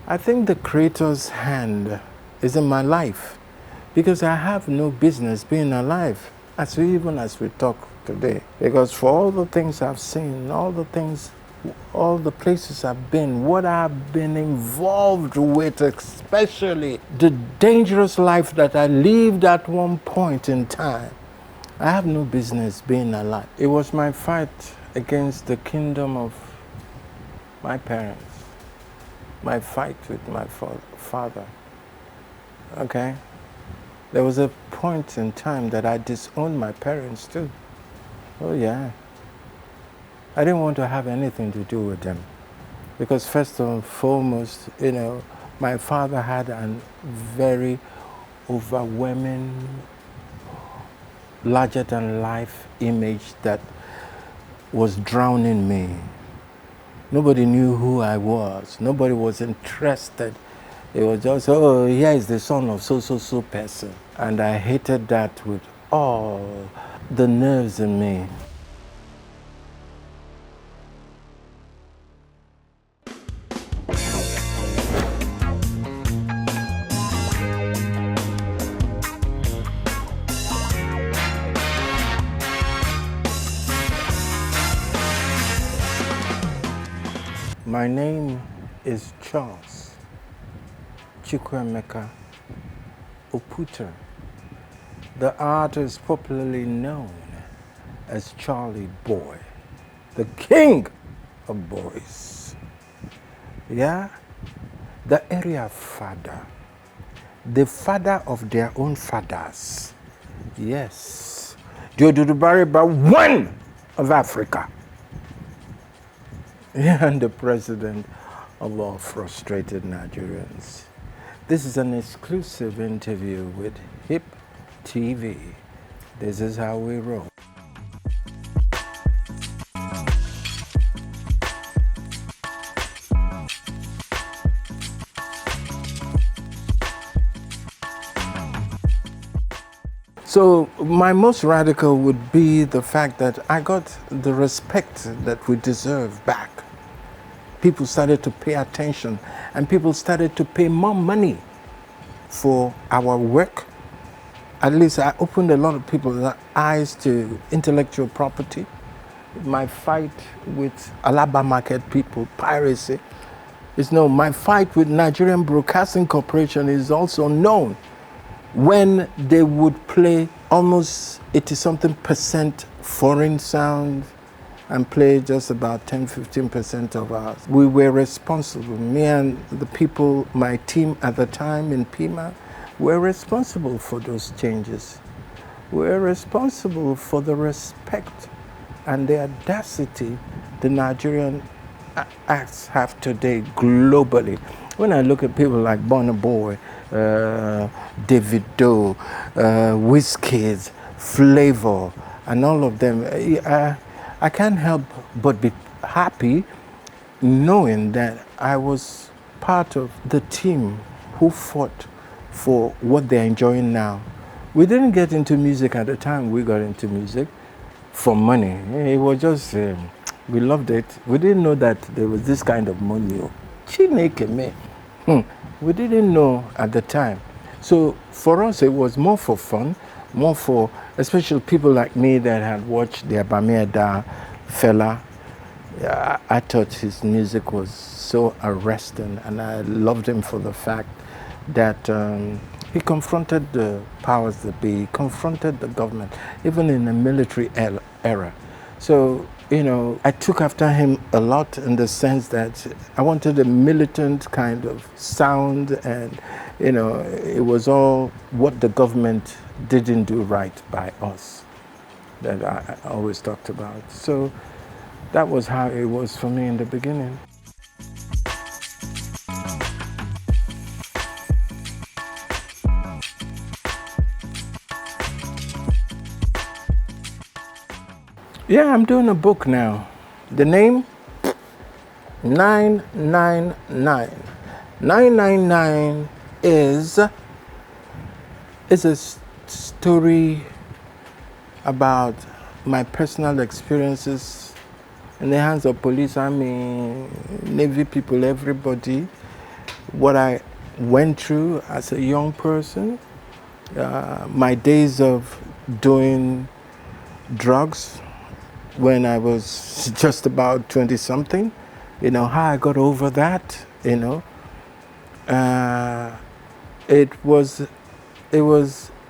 I think the Creator's hand is in my life because I have no business being alive, even as we talk today. Because for all the things I've seen, all the places I've been, what I've been involved with, especially the dangerous life that I lived at one point in time, I have no business being alive. It was my fight against the kingdom of my parents, my fight with my father. Okay? There was a point in time that I disowned my parents too. Oh yeah. I didn't want to have anything to do with them. Because first and foremost, my father had a very overwhelming, larger than life image that was drowning me. Nobody knew who I was. Nobody was interested. It was just, oh, here is the son of so person. And I hated that with all the nerves in me. My name is Charles Chukwuemeka Oputa. The artist popularly known as Charly Boy, the king of boys. Yeah? The Area Fada, the father of their own fathers. Yes. Jodudubariba, one of Africa. And the president of all frustrated Nigerians. This is an exclusive interview with HipTV. This is how we roll. So my most radical would be the fact that I got the respect that we deserve back. People started to pay attention and people started to pay more money for our work. At least I opened a lot of people's eyes to intellectual property. My fight with Alaba market people, piracy, is known. My fight with Nigerian Broadcasting Corporation is also known. When they would play almost 80-something% foreign sound and play just about 10-15% of ours. We were responsible. Me and the people, my team at the time in Pima, were responsible for those changes. We're responsible for the respect and the audacity the Nigerian acts have today globally. When I look at people like Burna Boy, Davido, riskiest, Flavor, and all of them, I can't help but be happy knowing that I was part of the team who fought for what they're enjoying now. We didn't get into music at the time we got into music for money. It was just, we loved it. We didn't know that there was this kind of money. Chineke me. We didn't know at the time. So for us, it was more for fun, more for, especially people like me that had watched the Abamieda fella. I thought his music was so arresting, and I loved him for the fact that he confronted the powers that be, he confronted the government, even in the military era. So, I took after him a lot in the sense that I wanted a militant kind of sound, and, it was all what the government didn't do right by us that I always talked about. So that was how it was for me in the beginning. Yeah, I'm doing a book now. The name? 999. 999 is a story about my personal experiences in the hands of police, army, Navy people, everybody. what I went through as a young person, my days of doing drugs when I was just about 20 something, how I got over that, it was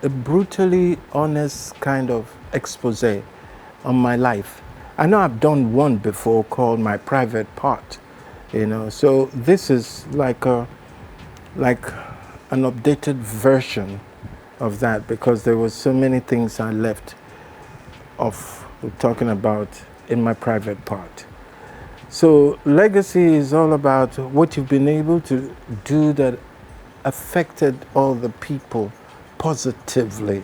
a brutally honest kind of expose on my life. I know I've done one before called My Private Part, so this is like an updated version of that, because there was so many things I left off talking about in My Private Part. So legacy is all about what you've been able to do that affected all the people positively.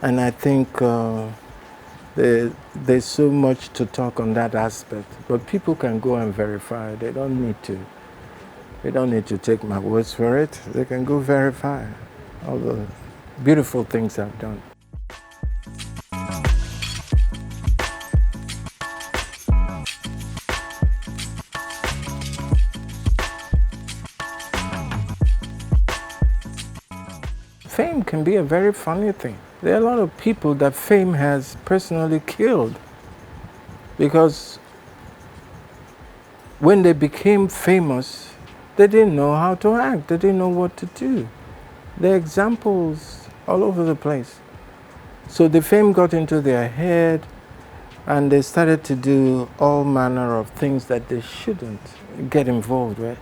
And I think there's so much to talk on that aspect, but people can go and verify. They don't need to take my words for it. They can go verify all the beautiful things I've done. Fame can be a very funny thing. There are a lot of people that fame has personally killed, because when they became famous, they didn't know how to act. They didn't know what to do. There are examples all over the place. So the fame got into their head, and they started to do all manner of things that they shouldn't get involved with.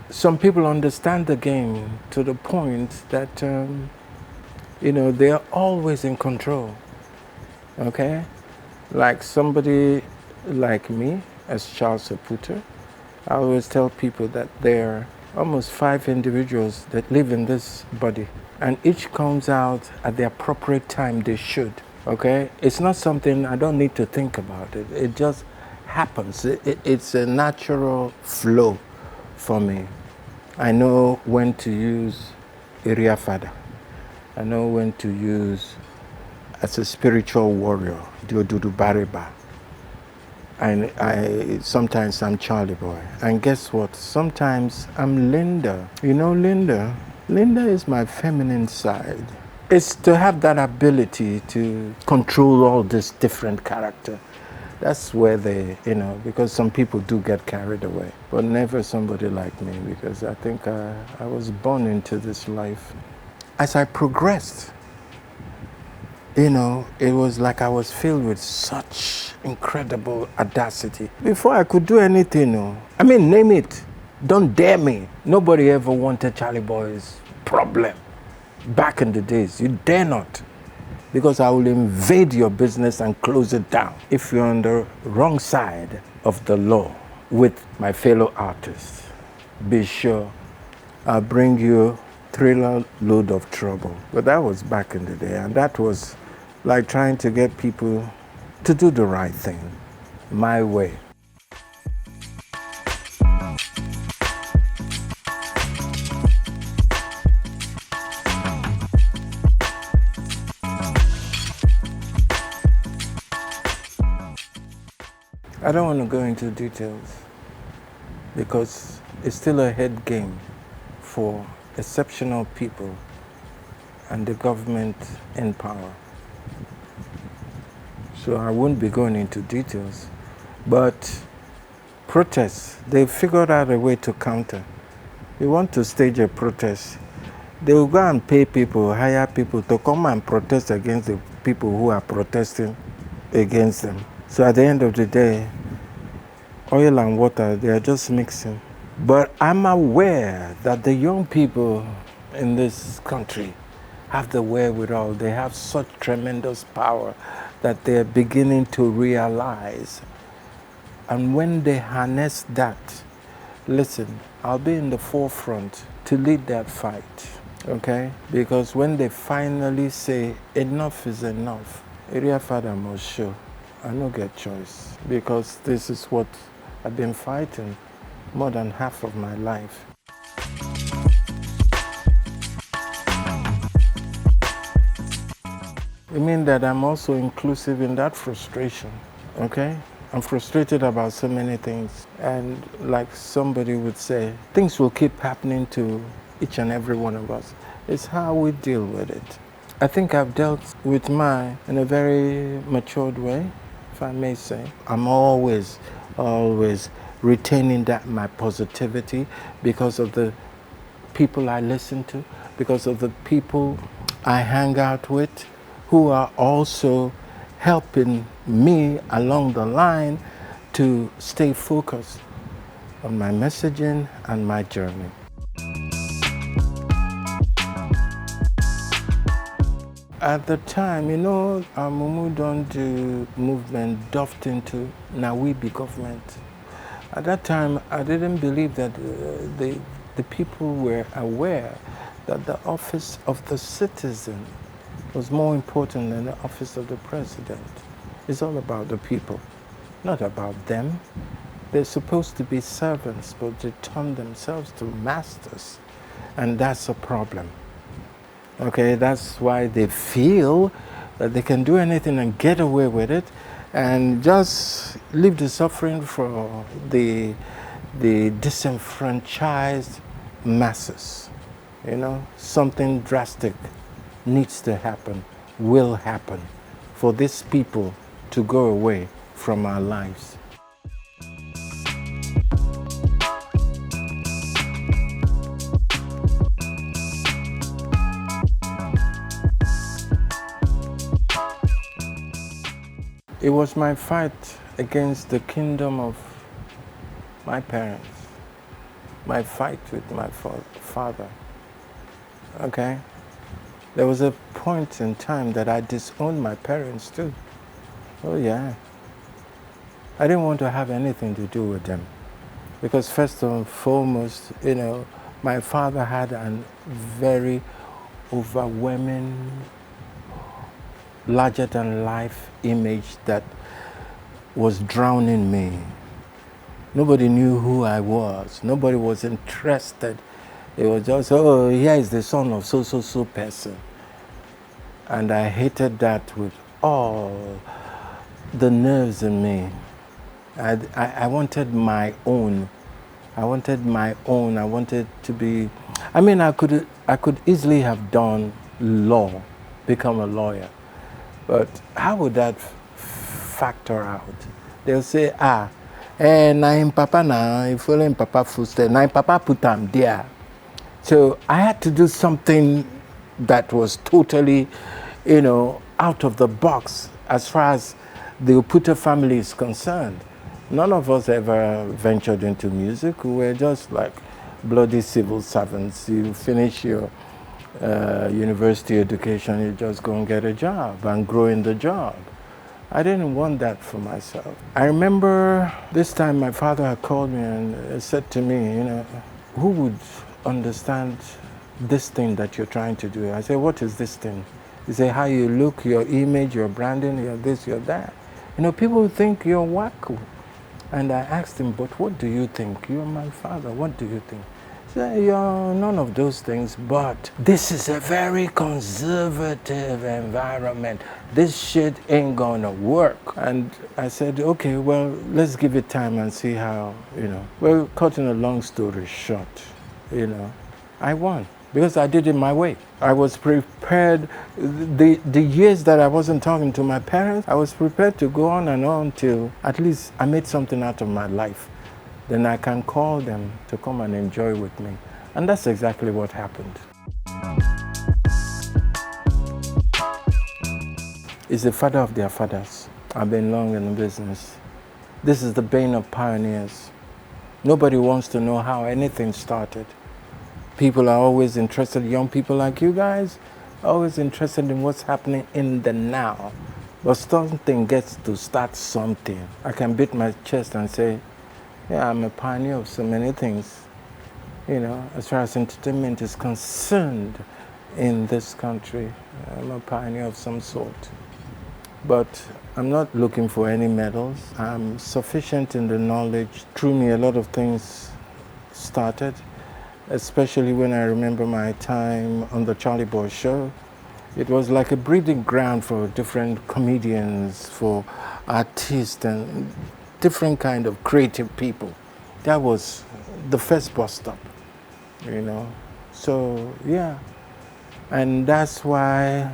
Some people understand the game to the point that they are always in control. Okay, like somebody like me, as Charles put it, I always tell people that there are almost 5 individuals that live in this body, and each comes out at the appropriate time they should. Okay, it's not something I don't need to think about it. It just happens. It's a natural flow for me. I know when to use Area Fada. I know when to use, as a spiritual warrior, Diodudu Bariba. And sometimes I'm Charly Boy. And guess what? Sometimes I'm Linda. You know Linda? Linda is my feminine side. It's to have that ability to control all this different character. That's where because some people do get carried away, but never somebody like me, because I think I was born into this life. As I progressed, it was like I was filled with such incredible audacity. Before I could do anything, name it. Don't dare me. Nobody ever wanted Charly Boy's problem. Back in the days, you dare not. Because I will invade your business and close it down. If you're on the wrong side of the law with my fellow artists, be sure I'll bring you trailer load of trouble. But that was back in the day, and that was like trying to get people to do the right thing, my way. I don't want to go into details, because it's still a head game for exceptional people and the government in power. So I won't be going into details. But protests, they figured out a way to counter. You want to stage a protest, they will go and pay people, hire people to come and protest against the people who are protesting against them. So at the end of the day, oil and water, they are just mixing. But I'm aware that the young people in this country have the wherewithal. They have such tremendous power that they're beginning to realize. And when they harness that, listen, I'll be in the forefront to lead that fight, okay? Because when they finally say enough is enough, Area Fada must show. I don't get choice, because this is what I've been fighting more than half of my life. It means that I'm also inclusive in that frustration, okay? I'm frustrated about so many things. And like somebody would say, things will keep happening to each and every one of us. It's how we deal with it. I think I've dealt with mine in a very matured way, if I may say. I'm always retaining that my positivity because of the people I listen to, because of the people I hang out with, who are also helping me along the line to stay focused on my messaging and my journey. At the time, Mumu don't do movement doved into Nawibi government. At that time, I didn't believe that the people were aware that the office of the citizen was more important than the office of the president. It's all about the people, not about them. They're supposed to be servants, but they turn themselves to masters, and that's a problem. Okay, that's why they feel that they can do anything and get away with it, and just leave the suffering for the disenfranchised masses. Something drastic needs to happen, will happen, for these people to go away from our lives. It was my fight against the kingdom of my parents, my fight with my father. Okay? There was a point in time that I disowned my parents too. Oh yeah. I didn't want to have anything to do with them. Because first and foremost, my father had a very overwhelming, larger than life image that was drowning me. Nobody knew who I was. Nobody was interested. It was just, oh, here is the son of so person. And I hated that with all the nerves in me. I wanted my own. I wanted my own. I wanted to be, I could easily have done law, become a lawyer. But how would that factor out? They'll say, na him papa na, if following papa footsteps, na him papa put them there. So I had to do something that was totally, out of the box as far as the Oputa family is concerned. None of us ever ventured into music. We were just like bloody civil servants. You finish your university education, you just go and get a job and grow in the job. I didn't want that for myself. I remember this time my father had called me and said to me, who would understand this thing that you're trying to do? I said, what is this thing? He said, how you look, your image, your branding, your this, your that. People think you're wacko. And I asked him, but what do you think? You're my father, what do you think? He said, you're none of those things, but this is a very conservative environment. This shit ain't gonna work. And I said, okay, well, let's give it time and see how, Well, cutting a long story short, I won. Because I did it my way. I was prepared, the years that I wasn't talking to my parents, I was prepared to go on and on till at least I made something out of my life. Then I can call them to come and enjoy with me. And that's exactly what happened. It's the father of their fathers. I've been long in the business. This is the bane of pioneers. Nobody wants to know how anything started. People are always interested, young people like you guys, always interested in what's happening in the now. But something gets to start something. I can beat my chest and say, yeah, I'm a pioneer of so many things. As far as entertainment is concerned in this country, I'm a pioneer of some sort. But I'm not looking for any medals. I'm sufficient in the knowledge. Through me, a lot of things started. Especially when I remember my time on the Charly Boy show. It was like a breeding ground for different comedians, for artists, and different kind of creative people. That was the first bus stop, you know. So yeah, and that's why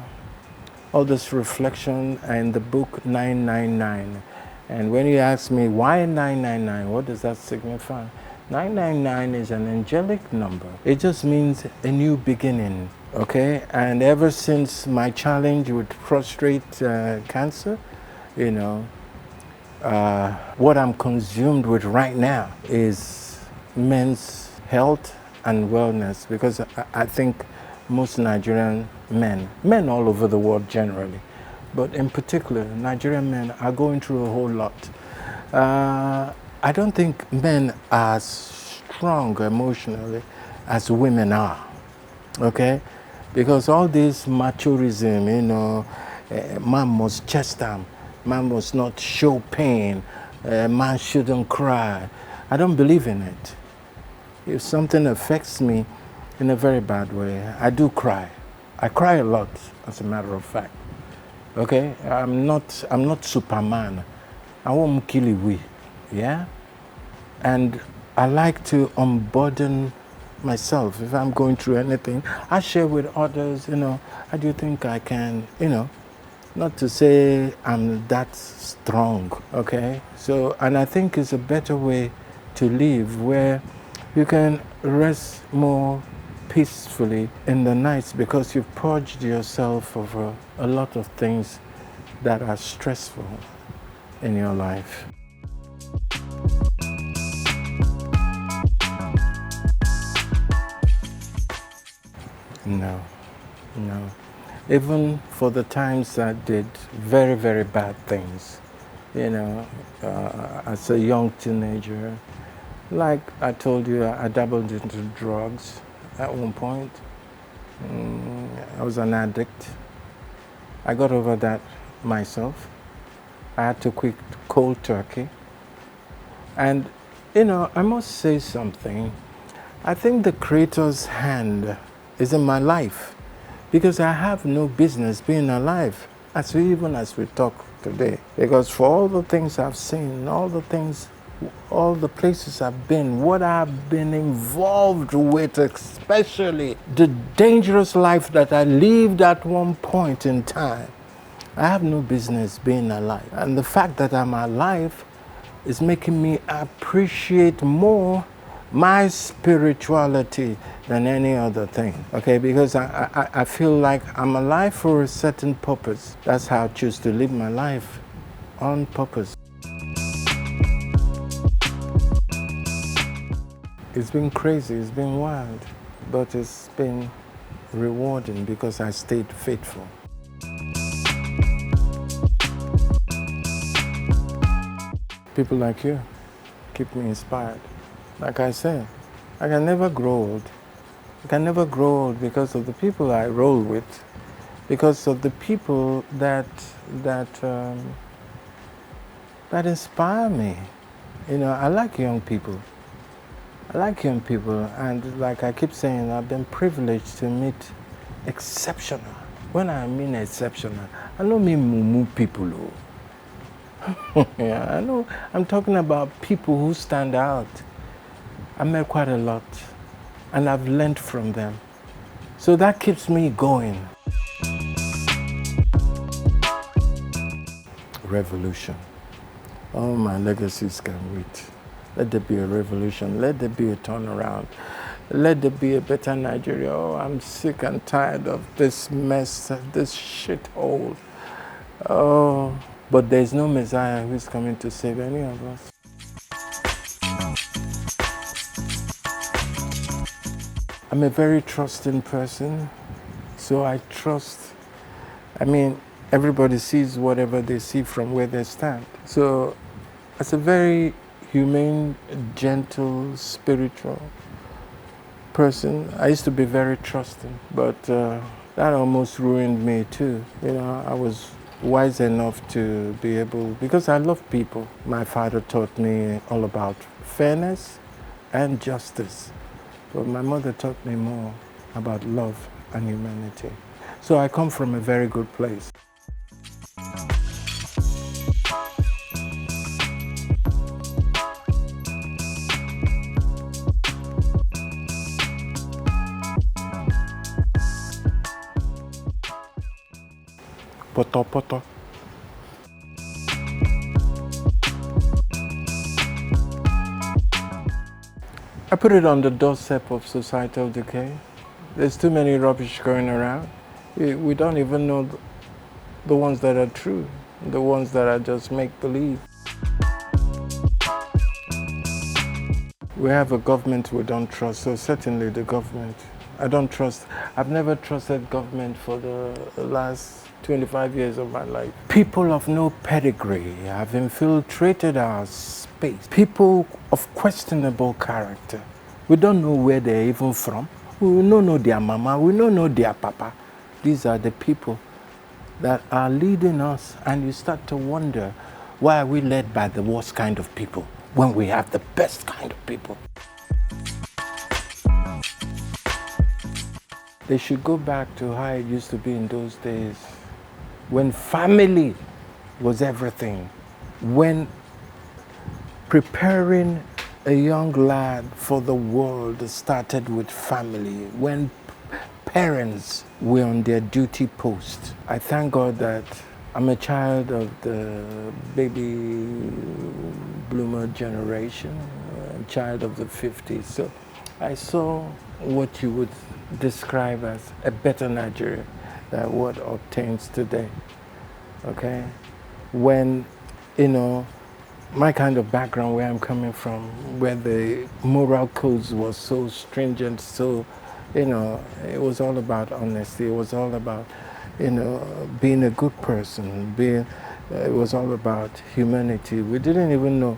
all this reflection and the book 999. And when you ask me why 999, what does that signify? 999 is an angelic number. It just means a new beginning, okay? And ever since my challenge with prostate cancer, you know, what I'm consumed with right now is men's health and wellness, because I think most Nigerian men all over the world generally, but in particular, Nigerian men are going through a whole lot. I don't think men are as strong emotionally as women are, okay? Because all this machoism, you know, man must chest down, man must not show pain, man shouldn't cry. I don't believe in it. If something affects me in a very bad way, I do cry. I cry a lot, as a matter of fact. Okay, I'm not Superman. I won't kill you, yeah. And I like to unburden myself. If I'm going through anything, I share with others. You know, I do think I can. You know, not to say I'm that strong. Okay, so and I think it's a better way to live, where you can rest more peacefully in the nights because you've purged yourself of a lot of things that are stressful in your life. No. Even for the times I did very, very bad things, you know, as a young teenager, like I told you, I dabbled into drugs at one point. I was an addict. I got over that myself. I had to quit cold turkey. And, you know, I must say something. I think the Creator's hand is in my life, because I have no business being alive, even as we talk today. Because for all the things I've seen, all the places I've been, what I've been involved with, especially the dangerous life that I lived at one point in time, I have no business being alive. And the fact that I'm alive is making me appreciate more my spirituality than any other thing, okay? Because I feel like I'm alive for a certain purpose. That's how I choose to live my life, on purpose. It's been crazy, it's been wild, but it's been rewarding because I stayed faithful. People like you keep me inspired. Like I said, I can never grow old. I can never grow old because of the people I roll with, because of the people that inspire me. You know, I like young people. And like I keep saying, I've been privileged to meet exceptional. When I mean exceptional, I don't mean Mumu people. Yeah, I know. I'm talking about people who stand out. I met quite a lot, and I've learned from them. So that keeps me going. Revolution. All my legacies can wait. Let there be a revolution. Let there be a turnaround. Let there be a better Nigeria. Oh, I'm sick and tired of this mess, this shithole. Oh, but there's no Messiah who's coming to save any of us. I'm a very trusting person, so I trust. I mean, everybody sees whatever they see from where they stand. So, as a very humane, gentle, spiritual person, I used to be very trusting, but that almost ruined me too. You know, I was wise enough to be able, because I love people. My father taught me all about fairness and justice, but my mother taught me more about love and humanity. So I come from a very good place. poto poto. I put it on the doorstep of societal decay. There's too many rubbish going around. We don't even know the ones that are true, the ones that are just make-believe. We have a government we don't trust, so certainly the government. I've never trusted government for the last 25 years of my life. People of no pedigree have infiltrated our space. People of questionable character. We don't know where they're even from. We don't know their mama, we don't know their papa. These are the people that are leading us, and you start to wonder, why are we led by the worst kind of people when we have the best kind of people? They should go back to how it used to be in those days, when family was everything, when preparing a young lad for the world started with family, when parents were on their duty post. I thank God that I'm a child of the baby bloomer generation, a child of the 50s. So I saw what you would describe as a better Nigeria than what obtains today. Okay? When, my kind of background, where I'm coming from, where the moral codes was so stringent, so, it was all about honesty. It was all about, being a good person. It was all about humanity. We didn't even know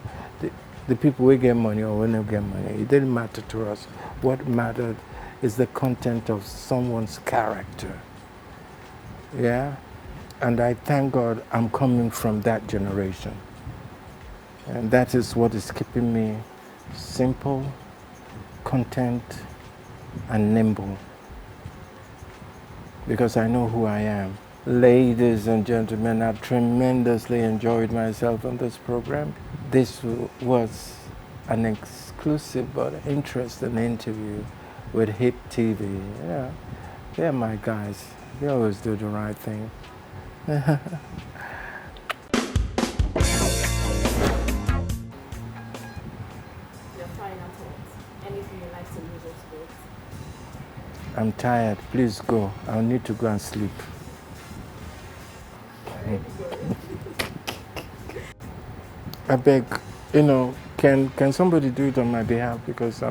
the people who get money or when they get money. It didn't matter to us. What mattered is the content of someone's character. Yeah? And I thank God I'm coming from that generation. And that is what is keeping me simple, content, and nimble. Because I know who I am. Ladies and gentlemen, I've tremendously enjoyed myself on this program. This was an exclusive but interesting interview with HipTV. Yeah, they're my guys. They always do the right thing. I'm tired. Please go. I'll need to go and sleep. I beg, can somebody do it on my behalf? Because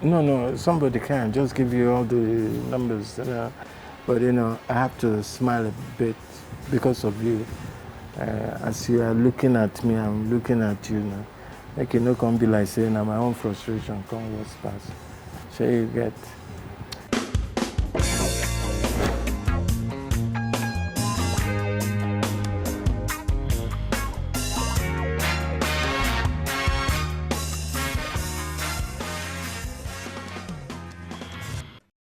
no, somebody can. Just give you all the numbers. But, I have to smile a bit because of you. As you are looking at me, I'm looking at you now. Like, come be like saying, my own frustration, come what's past. So you get...